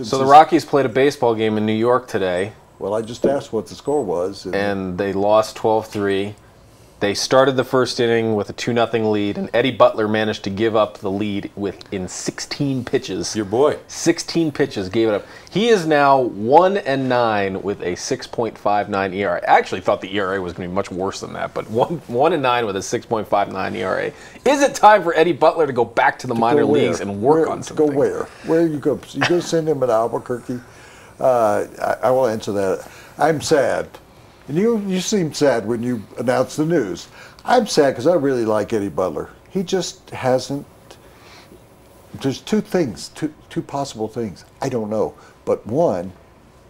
So the Rockies played a baseball game in New York today. Well, I just asked what the score was. And they lost 12-3. They started the first inning with a 2-0 lead, and Eddie Butler managed to give up the lead in 16 pitches. Your boy. 16 pitches, gave it up. He is now 1-9 with a 6.59 ERA. I actually thought the ERA was going to be much worse than that, but 1-9 with a 6.59 ERA. Is it time for Eddie Butler to go back to the minor leagues and work on something? Go where? Where you go? You going to send him to Albuquerque? I will answer that. I'm sad. And you seemed sad when you announced the news. I'm sad because I really like Eddie Butler. He just hasn't. There's two possible things. I don't know. But one,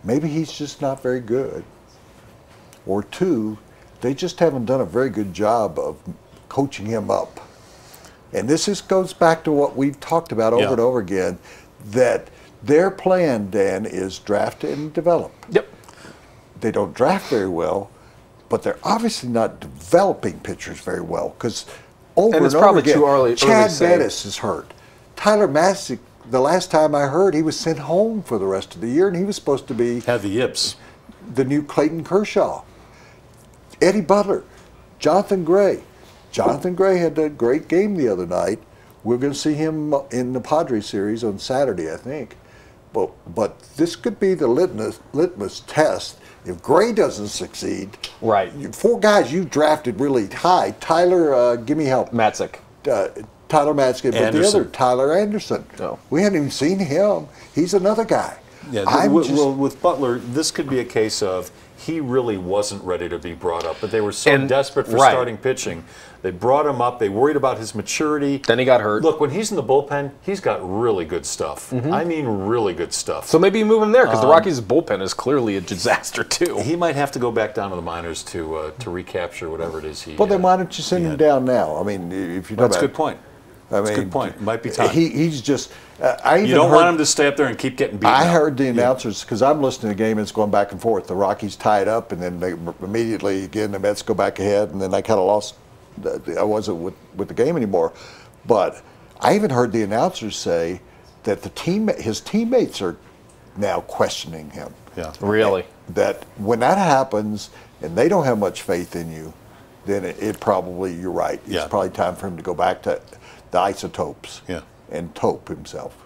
maybe he's just not very good. Or two, they just haven't done a very good job of coaching him up. And this just goes back to what we've talked about over and over again, that their plan, Dan, is draft and develop. Yep. They don't draft very well, but they're obviously not developing pitchers very well because over and over again, Chad Bettis is hurt. Tyler Matzek, the last time I heard, he was sent home for the rest of the year, and he was supposed to be had the yips, the new Clayton Kershaw. Eddie Butler, Jonathan Gray. Jonathan Gray had a great game the other night. We're going to see him in the Padres series on Saturday, I think. But this could be the litmus test. If Gray doesn't succeed, right? Four guys you drafted really high. Tyler, give me help. Matzek. Tyler Matzek, but the other Tyler Anderson. No. We hadn't even seen him. He's another guy. Yeah. Well, with Butler, this could be a case of he really wasn't ready to be brought up, but they were so desperate for starting pitching. They brought him up. They worried about his maturity. Then he got hurt. Look, when he's in the bullpen, he's got really good stuff. I mean, really good stuff. So maybe you move him there because the Rockies' bullpen is clearly a disaster too. He might have to go back down to the minors to recapture whatever it is he. Well, then why don't you send him down now? I mean, if you know that's a good point. That's a good point. It might be time. He's just. You don't want him to stay up there and keep getting beaten. I heard the announcers because I'm listening to the game and it's going back and forth. The Rockies tied up, and then they immediately again the Mets go back ahead, and then I kind of lost. I wasn't with the game anymore, but I even heard the announcers say that his teammates are now questioning him. Yeah, really. That when that happens and they don't have much faith in you, then it probably, you're right. It's probably time for him to go back to the isotopes and tope himself.